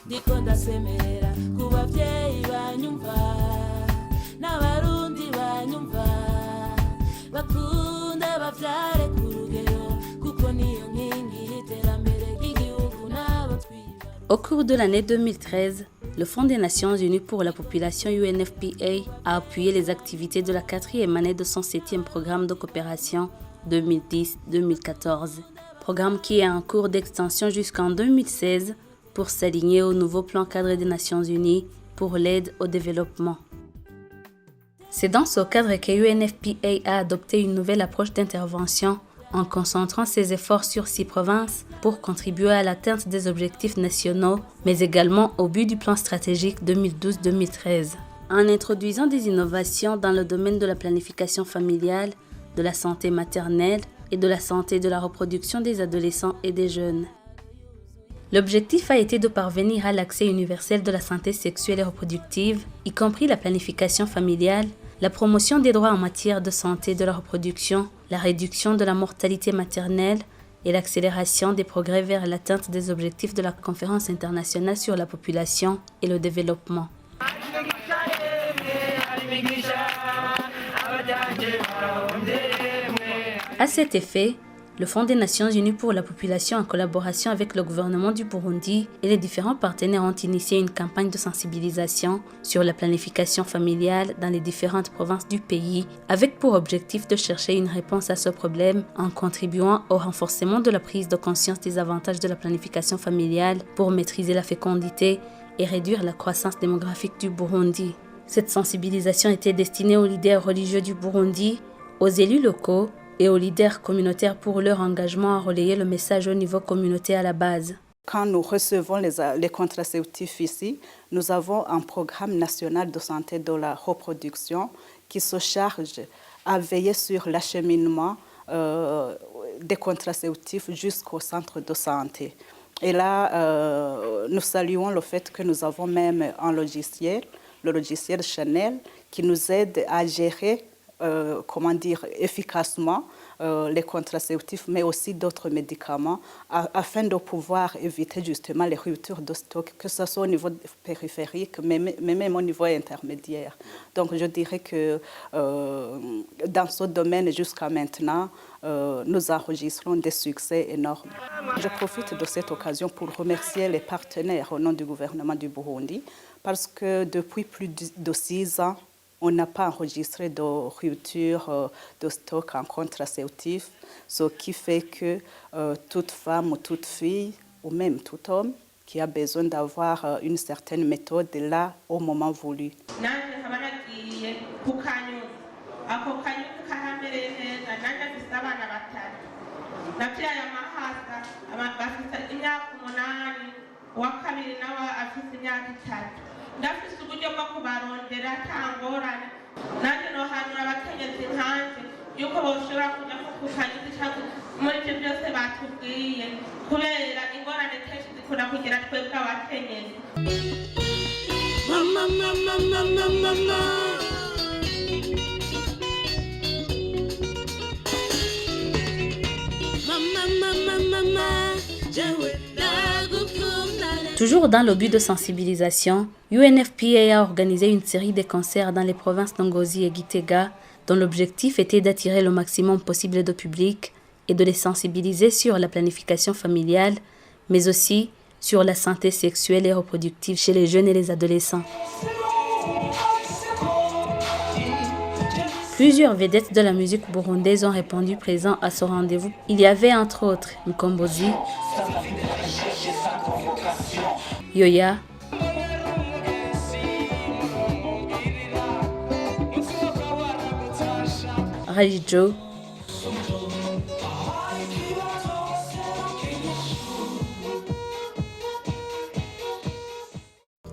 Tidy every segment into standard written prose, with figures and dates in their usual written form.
ndiko ndasemerera ku bavyeyi banyumva n'abarundi banyumva bakunde bavyare ku rugero kuko niyo nkingi y'iterambere ry'igihugu n'abo twibaruka. Au cours de l'année 2013, le Fonds des Nations Unies pour la population UNFPA a appuyé les activités de la 4e année de son 7e programme de coopération 2010-2014. Programme qui est en cours d'extension jusqu'en 2016 pour s'aligner au nouveau plan cadre des Nations Unies pour l'aide au développement. C'est dans ce cadre que UNFPA a adopté une nouvelle approche d'intervention en concentrant ses efforts sur 6 provinces pour contribuer à l'atteinte des objectifs nationaux, mais également au but du plan stratégique 2012-2013. En introduisant des innovations dans le domaine de la planification familiale, de la santé maternelle et de la santé de la reproduction des adolescents et des jeunes. L'objectif a été de parvenir à l'accès universel de la santé sexuelle et reproductive, y compris la planification familiale, la promotion des droits en matière de santé de la reproduction, la réduction de la mortalité maternelle et l'accélération des progrès vers l'atteinte des objectifs de la Conférence internationale sur la population et le développement. À cet effet, le Fonds des Nations Unies pour la population, en collaboration avec le gouvernement du Burundi et les différents partenaires, ont initié une campagne de sensibilisation sur la planification familiale dans les différentes provinces du pays, avec pour objectif de chercher une réponse à ce problème en contribuant au renforcement de la prise de conscience des avantages de la planification familiale pour maîtriser la fécondité et réduire la croissance démographique du Burundi. Cette sensibilisation était destinée aux leaders religieux du Burundi, aux élus locaux et aux leaders communautaires pour leur engagement à relayer le message au niveau communautaire à la base. Quand nous recevons les contraceptifs ici, nous avons un programme national de santé de la reproduction qui se charge à veiller sur l'acheminement des contraceptifs jusqu'au centre de santé. Et là, nous saluons le fait que nous avons même un logiciel, le logiciel Chanel, qui nous aide à gérer efficacement les contraceptifs, mais aussi d'autres médicaments, afin de pouvoir éviter justement les ruptures de stock, que ce soit au niveau périphérique, mais même au niveau intermédiaire. Donc je dirais que dans ce domaine, jusqu'à maintenant, nous enregistrons des succès énormes. Je profite de cette occasion pour remercier les partenaires au nom du gouvernement du Burundi, parce que depuis plus de 6 ans, on n'a pas enregistré de rupture de stock en contraceptifs, ce qui fait que toute femme ou toute fille, ou même tout homme, qui a besoin d'avoir une certaine méthode est là au moment voulu. ndafise uburyo bwo kubarondera atangorane nanjye nohanura abakenyezi nkanje yuko boshobora kujya ku kanyuzi cyangwa muri ibyo byose batubwiye kubera ingorane kenshi zikunda kugira twebwe abakenyezi. Mama, mama, mama, mama. Mama, mama, mama. Toujours dans le but de sensibilisation, UNFPA a organisé une série de concerts dans les provinces d'Ngozi et Gitega, dont l'objectif était d'attirer le maximum possible de public et de les sensibiliser sur la planification familiale, mais aussi sur la santé sexuelle et reproductive chez les jeunes et les adolescents. Plusieurs vedettes de la musique burundaise ont répondu présents à ce rendez-vous. Il y avait entre autres Mkombozi, Yoya, Rajijo,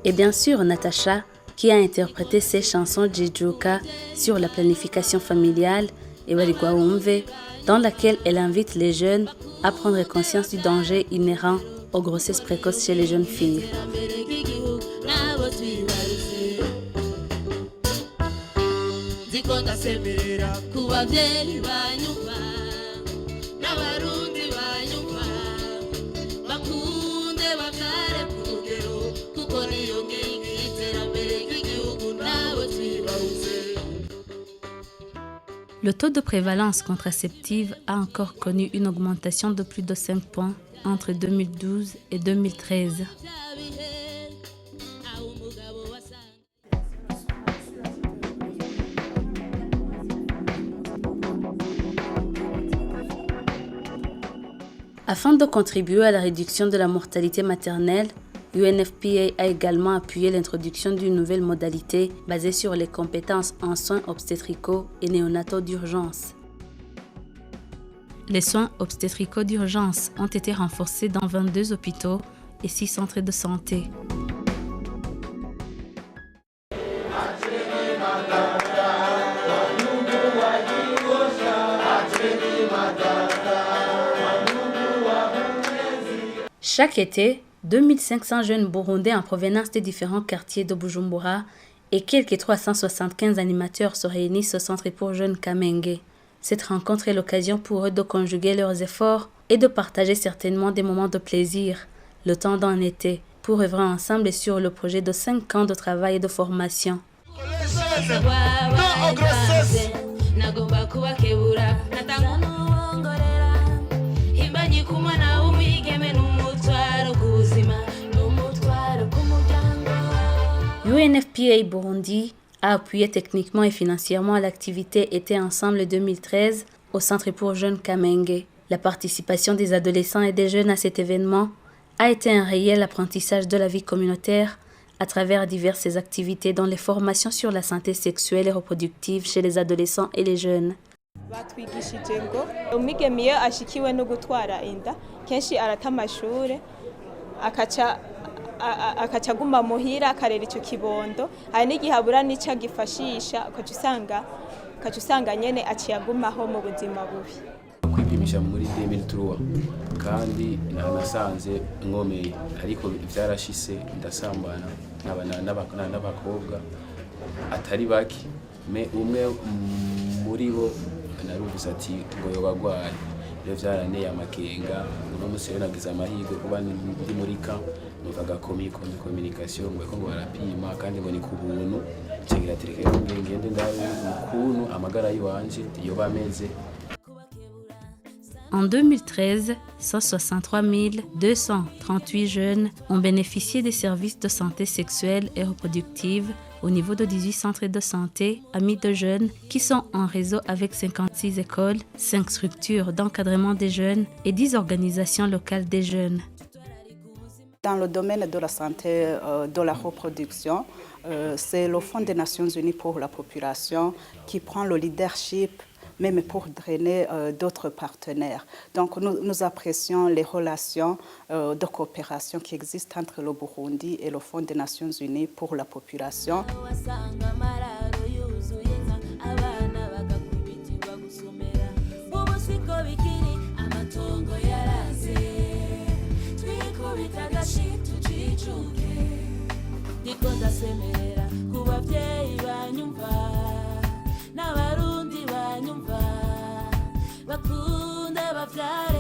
et bien sûr Natacha, qui a interprété ses chansons Jijuka sur la planification familiale et Waligwaumve, dans laquelle elle invite les jeunes à prendre conscience du danger inhérent aux grossesses précoces chez les jeunes filles. Le taux de prévalence contraceptive a encore connu une augmentation de plus de 5 points entre 2012 et 2013. Afin de contribuer à la réduction de la mortalité maternelle, UNFPA a également appuyé l'introduction d'une nouvelle modalité basée sur les compétences en soins obstétricaux et néonataux d'urgence. Les soins obstétricaux d'urgence ont été renforcés dans 22 hôpitaux et 6 centres de santé. Chaque été, 2500 jeunes Burundais en provenance des différents quartiers de Bujumbura et quelques 375 animateurs se réunissent au centre pour jeunes Kamenge. Cette rencontre est l'occasion pour eux de conjuguer leurs efforts et de partager certainement des moments de plaisir, le temps d'un été, pour œuvrer ensemble sur le projet de 5 ans de travail et de formation. UNFPA Burundi a appuyé techniquement et financièrement l'activité Été Ensemble 2013 au Centre pour jeunes Kamenge. La participation des adolescents et des jeunes à cet événement a été un réel apprentissage de la vie communautaire à travers diverses activités dont les formations sur la santé sexuelle et reproductive chez les adolescents et les jeunes. Batwigishije ngo umwigeme iyo ashikiwe no gutwara inda kenshi arata amashure akaca aguma muhira akarera icyo kibondo hari n'igihe abura n'icyo agifashisha ukaca usanga nyene aciye agumaho mu buzima bubi. Kwipimisha muri 2003 kandi nasanze nkomeye ariko byarashise ndasambana n'abakobwa atari bake umwe muri bo narumvise ati ngo yobagwaye rero byaraneye amakenga uno musi rero nagize amahirwe kuba ndi muri ka nukaga communication ngo barapima kandi ngo ni ku buntu cyegira tereka ngende ndawe ukuntu amagara yiwanje iyo bameze. En 2013, 163 238 jeunes ont bénéficié des services de santé sexuelle et reproductive au niveau de 18 centres de santé, amis de jeunes, qui sont en réseau avec 56 écoles, 5 structures d'encadrement des jeunes et 10 organisations locales des jeunes. Dans le domaine de la santé de la reproduction, c'est le Fonds des Nations Unies pour la population qui prend le leadership même pour drainer d'autres partenaires. Donc nous apprécions les relations de coopération qui existent entre le Burundi et le Fonds des Nations Unies pour la population. Bakunda bavyara